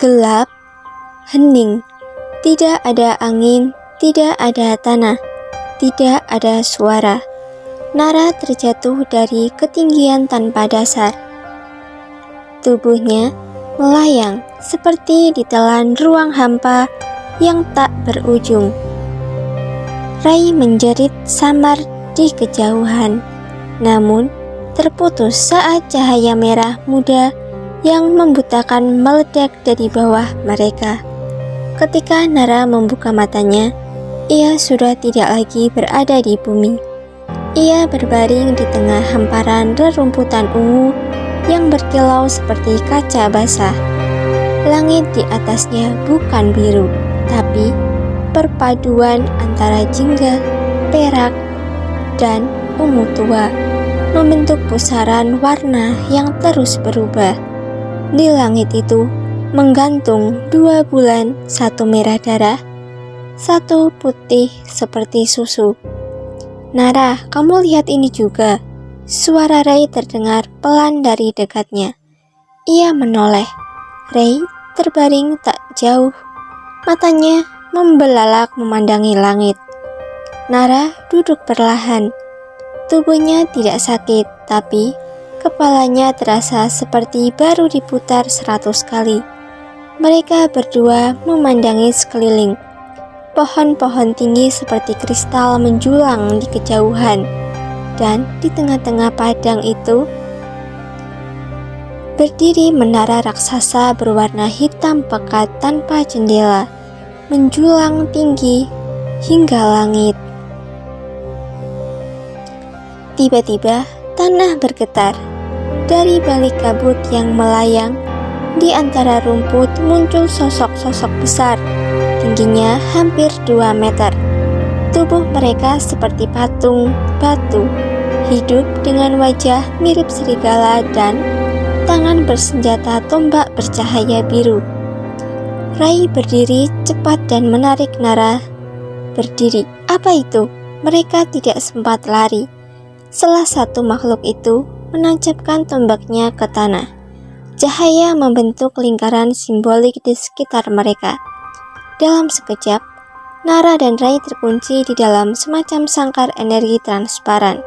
Gelap, hening, tidak ada angin, tidak ada tanah, tidak ada suara. Nara terjatuh dari ketinggian tanpa dasar. Tubuhnya melayang seperti ditelan ruang hampa yang tak berujung. Rai menjerit samar di kejauhan, namun terputus saat cahaya merah muda yang membutakan meledak dari bawah mereka. Ketika Nara membuka matanya, ia sudah tidak lagi berada di bumi. Ia berbaring di tengah hamparan rerumputan ungu yang berkilau seperti kaca basah. Langit di atasnya bukan biru, tapi perpaduan antara jingga, perak, dan ungu tua membentuk pusaran warna yang terus berubah. Di langit itu menggantung 2 bulan, satu merah darah, satu putih seperti susu. Nara, kamu lihat ini juga. Suara Rai terdengar pelan dari dekatnya. Ia menoleh. Rai terbaring tak jauh. Matanya membelalak memandangi langit. Nara duduk perlahan. Tubuhnya tidak sakit, tapi kepalanya terasa seperti baru diputar 100 kali. Mereka berdua memandangi sekeliling. Pohon-pohon tinggi seperti kristal menjulang di kejauhan, dan di tengah-tengah padang itu berdiri menara raksasa berwarna hitam pekat tanpa jendela, menjulang tinggi hingga langit. Tiba-tiba tanah bergetar. Dari balik kabut yang melayang, di antara rumput muncul sosok-sosok besar. Tingginya hampir 2 meter. Tubuh mereka seperti patung batu, hidup dengan wajah mirip serigala dan tangan bersenjata tombak bercahaya biru. Rai berdiri cepat dan menarik Nara berdiri. Apa itu? Mereka tidak sempat lari. Salah satu makhluk itu menancapkan tombaknya ke tanah. Cahaya membentuk lingkaran simbolik di sekitar mereka. Dalam sekejap, Nara dan Rai terkunci di dalam semacam sangkar energi transparan.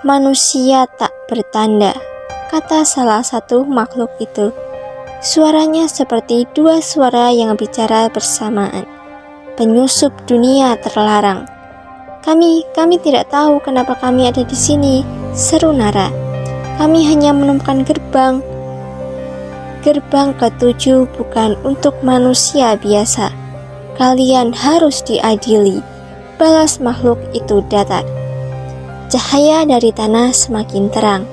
Manusia tak bertanda, kata salah satu makhluk itu. Suaranya seperti 2 suara yang bicara bersamaan. Penyusup dunia terlarang. Kami tidak tahu kenapa kami ada di sini, seru Nara. Kami hanya menemukan gerbang. Gerbang ke-7 bukan untuk manusia biasa. Kalian harus diadili, balas makhluk itu datar. Cahaya dari tanah semakin terang.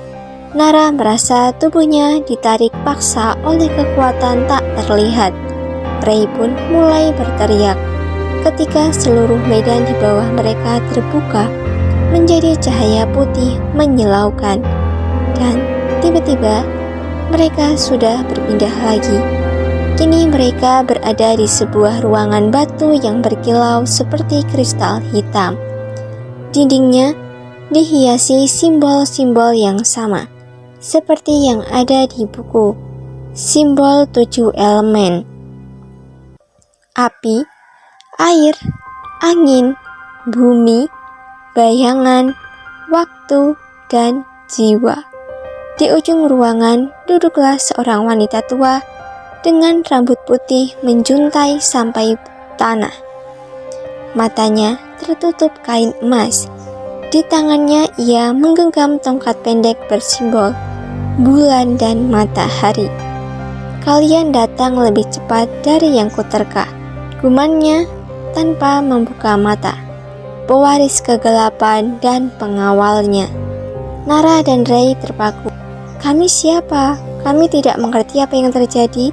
Nara merasa tubuhnya ditarik paksa oleh kekuatan tak terlihat. Rai pun mulai berteriak. Ketika seluruh medan di bawah mereka terbuka menjadi cahaya putih menyilaukan. Dan tiba-tiba mereka sudah berpindah lagi. Kini mereka berada di sebuah ruangan batu yang berkilau seperti kristal hitam. Dindingnya dihiasi simbol-simbol yang sama, seperti yang ada di buku. Simbol 7 elemen: api, air, angin, bumi, bayangan, waktu, dan jiwa. Di ujung ruangan duduklah seorang wanita tua dengan rambut putih menjuntai sampai tanah. Matanya tertutup kain emas. Di tangannya ia menggenggam tongkat pendek bersimbol bulan dan matahari. Kalian datang lebih cepat dari yang kuterka, gumannya tanpa membuka mata. Pewaris kegelapan dan pengawalnya. Nara dan Rai terpaku. Kami siapa? Kami tidak mengerti apa yang terjadi.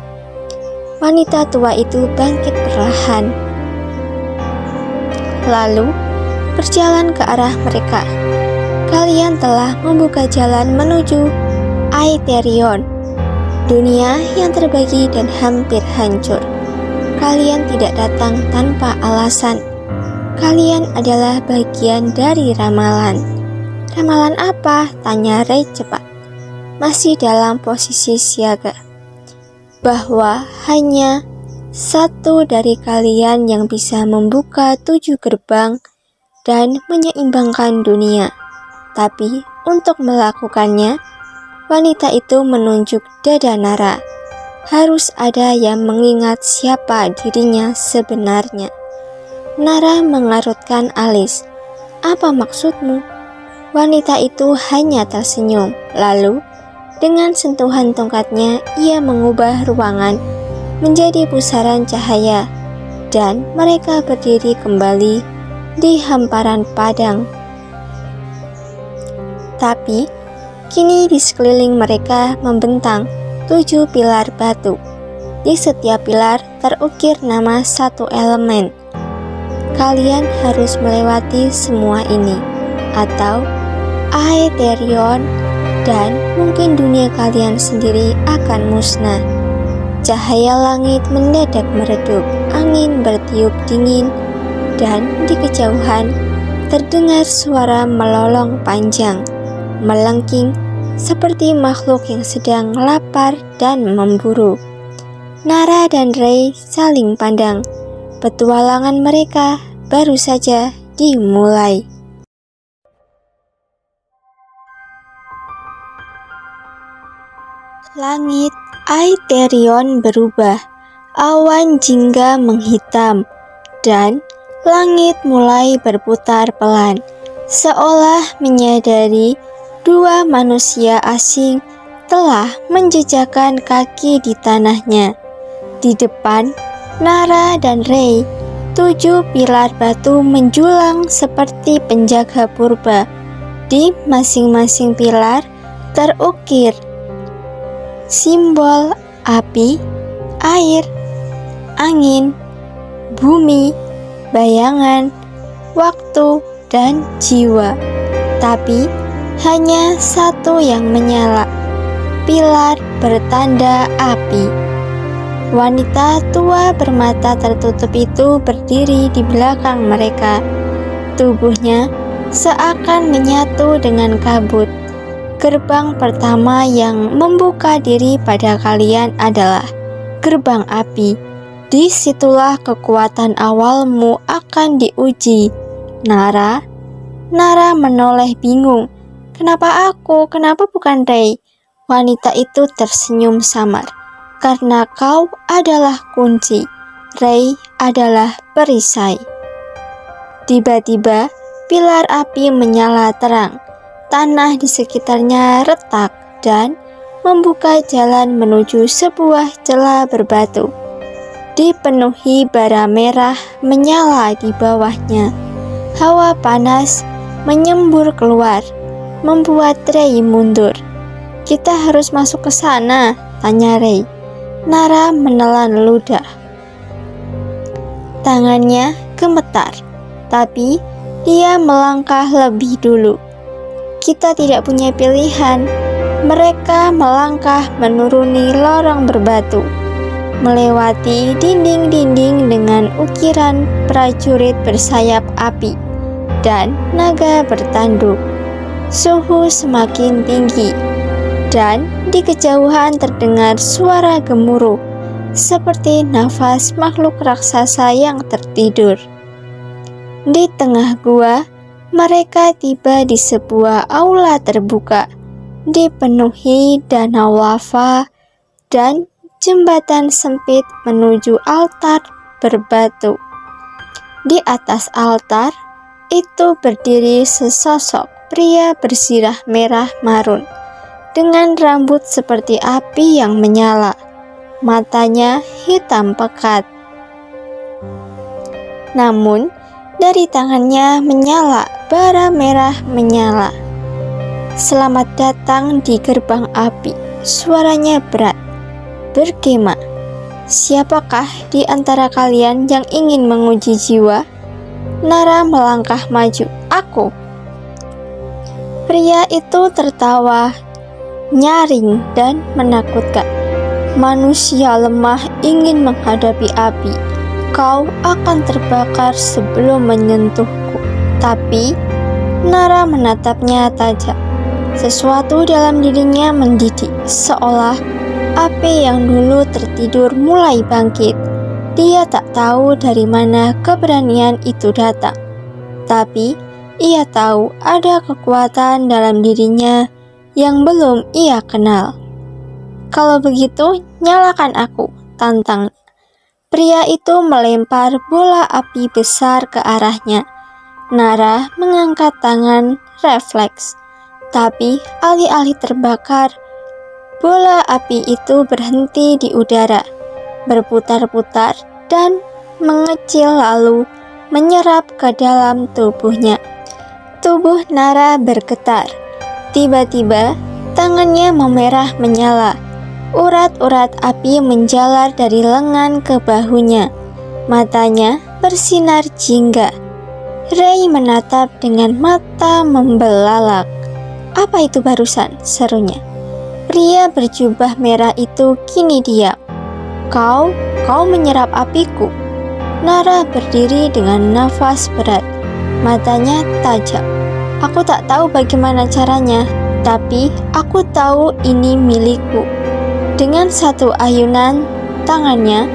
Wanita tua itu bangkit perlahan, lalu berjalan ke arah mereka. Kalian telah membuka jalan menuju Aetherion, dunia yang terbagi dan hampir hancur. Kalian tidak datang tanpa alasan. Kalian adalah bagian dari ramalan. Ramalan apa? Tanya Rai cepat, masih dalam posisi siaga. bahwa hanya satu dari kalian yang bisa membuka 7 gerbang dan menyeimbangkan dunia. Tapi untuk melakukannya, wanita itu menunjuk dada Nara. Harus ada yang mengingat siapa dirinya sebenarnya. Nara mengarutkan alis. Apa maksudmu? Wanita itu hanya tersenyum. Lalu, dengan sentuhan tongkatnya, ia mengubah ruangan menjadi pusaran cahaya, dan mereka berdiri kembali di hamparan padang. Tapi, kini di sekeliling mereka membentang 7 pilar batu. Di setiap pilar terukir nama satu elemen. Kalian harus melewati semua ini, atau Aetherion dan mungkin dunia kalian sendiri akan musnah. Cahaya langit mendadak meredup, angin bertiup dingin, dan di kejauhan terdengar suara melolong panjang, melengking seperti makhluk yang sedang lapar dan memburu. Nara dan Rey saling pandang. Petualangan mereka baru saja dimulai. Langit Aetherion berubah, awan jingga menghitam, dan langit mulai berputar pelan, seolah menyadari 2 manusia asing telah menjejakkan kaki di tanahnya. Di depan Nara dan Rey, 7 pilar batu menjulang seperti penjaga purba. Di masing-masing pilar terukir simbol api, air, angin, bumi, bayangan, waktu, dan jiwa. Tapi hanya satu yang menyala, pilar bertanda api. Wanita tua bermata tertutup itu berdiri di belakang mereka. Tubuhnya seakan menyatu dengan kabut. Gerbang pertama yang membuka diri pada kalian adalah gerbang api. Disitulah kekuatan awalmu akan diuji. Nara menoleh bingung. Kenapa aku? Kenapa bukan Rey? Wanita itu tersenyum samar. Karena kau adalah kunci. Rey adalah perisai. Tiba-tiba, pilar api menyala terang. Tanah di sekitarnya retak dan membuka jalan menuju sebuah celah berbatu. Dipenuhi bara merah menyala di bawahnya. Hawa panas menyembur keluar, membuat Rey mundur. Kita harus masuk ke sana, tanya Rey. Nara menelan ludah. Tangannya gemetar, tapi dia melangkah lebih dulu. Kita tidak punya pilihan. Mereka melangkah menuruni lorong berbatu, melewati dinding-dinding dengan ukiran prajurit bersayap api dan naga bertanduk. Suhu semakin tinggi, dan di kejauhan terdengar suara gemuruh, seperti nafas makhluk raksasa yang tertidur. Di tengah gua, mereka tiba di sebuah aula terbuka, dipenuhi danau lava dan jembatan sempit menuju altar berbatu. Di atas altar itu berdiri sesosok pria bersirah merah marun, dengan rambut seperti api yang menyala, matanya hitam pekat. Namun, dari tangannya menyala bara merah menyala. Selamat datang di gerbang api, suaranya berat, bergema. Siapakah di antara kalian yang ingin menguji jiwa? Nara melangkah maju. Aku. Pria itu tertawa, nyaring dan menakutkan. Manusia lemah ingin menghadapi api. Kau akan terbakar sebelum menyentuhku. Tapi Nara menatapnya tajam. Sesuatu dalam dirinya mendidih, seolah Api yang dulu tertidur mulai bangkit. Dia tak tahu dari mana keberanian itu datang. Tapi ia tahu ada kekuatan dalam dirinya yang belum ia kenal. "Kalau begitu, nyalakan aku," tantang. Pria itu melempar bola api besar ke arahnya. Nara mengangkat tangan refleks, tapi alih-alih terbakar, bola api itu berhenti di udara, berputar-putar dan mengecil lalu menyerap ke dalam tubuhnya. Tubuh Nara bergetar. Tiba-tiba tangannya memerah menyala. Urat-urat api menjalar dari lengan ke bahunya. Matanya bersinar jingga. Ray menatap dengan mata membelalak. "Apa itu barusan?" serunya. Pria berjubah merah itu kini diam. Kau menyerap apiku." Nara berdiri dengan nafas berat. Matanya tajam. "Aku tak tahu bagaimana caranya, tapi aku tahu ini milikku." Dengan satu ayunan tangannya,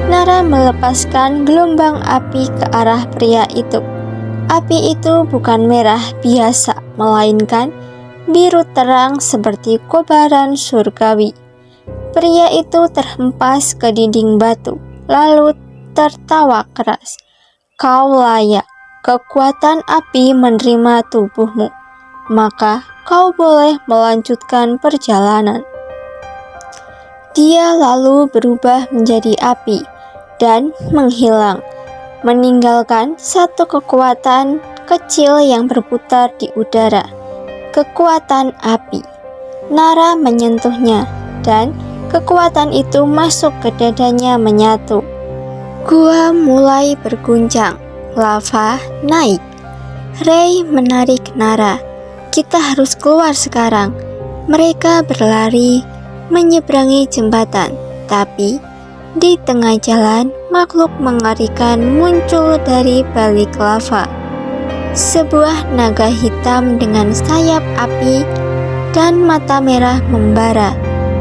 Nara melepaskan gelombang api ke arah pria itu. Api itu bukan merah biasa, melainkan biru terang seperti kobaran surgawi. Pria itu terhempas ke dinding batu, lalu tertawa keras. "Kau layak. Kekuatan api menerima tubuhmu, maka kau boleh melanjutkan perjalanan." Dia lalu berubah menjadi api dan menghilang, meninggalkan satu kekuatan kecil yang berputar di udara. Kekuatan api. Nara menyentuhnya, dan kekuatan itu masuk ke dadanya menyatu. Gua mulai berguncang. Lava naik. Ray menarik Nara. "Kita harus keluar sekarang." Mereka berlari menyeberangi jembatan, tapi di tengah jalan makhluk mengerikan muncul dari balik lava. Sebuah naga hitam dengan sayap api dan mata merah membara.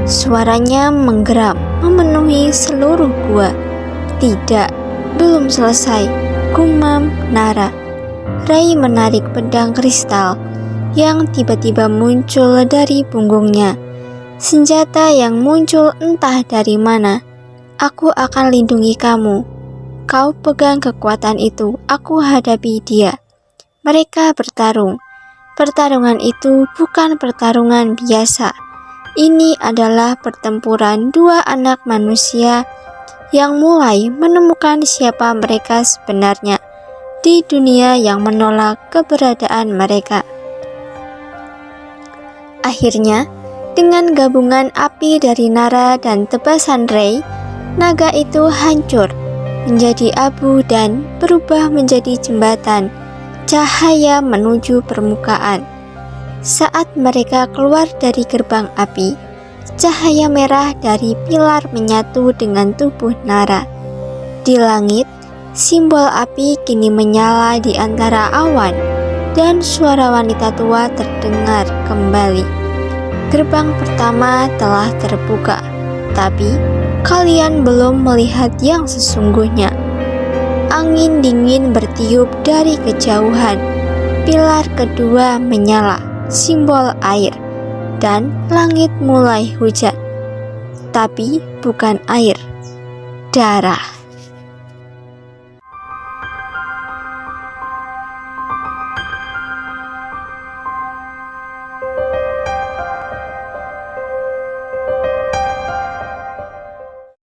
Suaranya menggeram memenuhi seluruh gua. "Tidak, belum selesai," gumam Nara. Ray menarik pedang kristal yang tiba-tiba muncul dari punggungnya. Senjata yang muncul entah dari mana. "Aku akan lindungi kamu." "Kau pegang kekuatan itu, aku hadapi dia." Mereka bertarung. Pertarungan itu bukan pertarungan biasa. Ini adalah pertempuran dua anak manusia yang mulai menemukan siapa mereka sebenarnya di dunia yang menolak keberadaan mereka. Akhirnya, dengan gabungan api dari Nara dan tebasan Ray, naga itu hancur, menjadi abu dan berubah menjadi jembatan cahaya menuju permukaan. Saat mereka keluar dari gerbang api, cahaya merah dari pilar menyatu dengan tubuh Nara. Di langit, simbol api kini menyala di antara awan, dan suara wanita tua terdengar kembali. Gerbang pertama telah terbuka, tapi kalian belum melihat yang sesungguhnya. Angin dingin bertiup dari kejauhan. Pilar kedua menyala, simbol air, dan langit mulai hujan. Tapi bukan air, darah.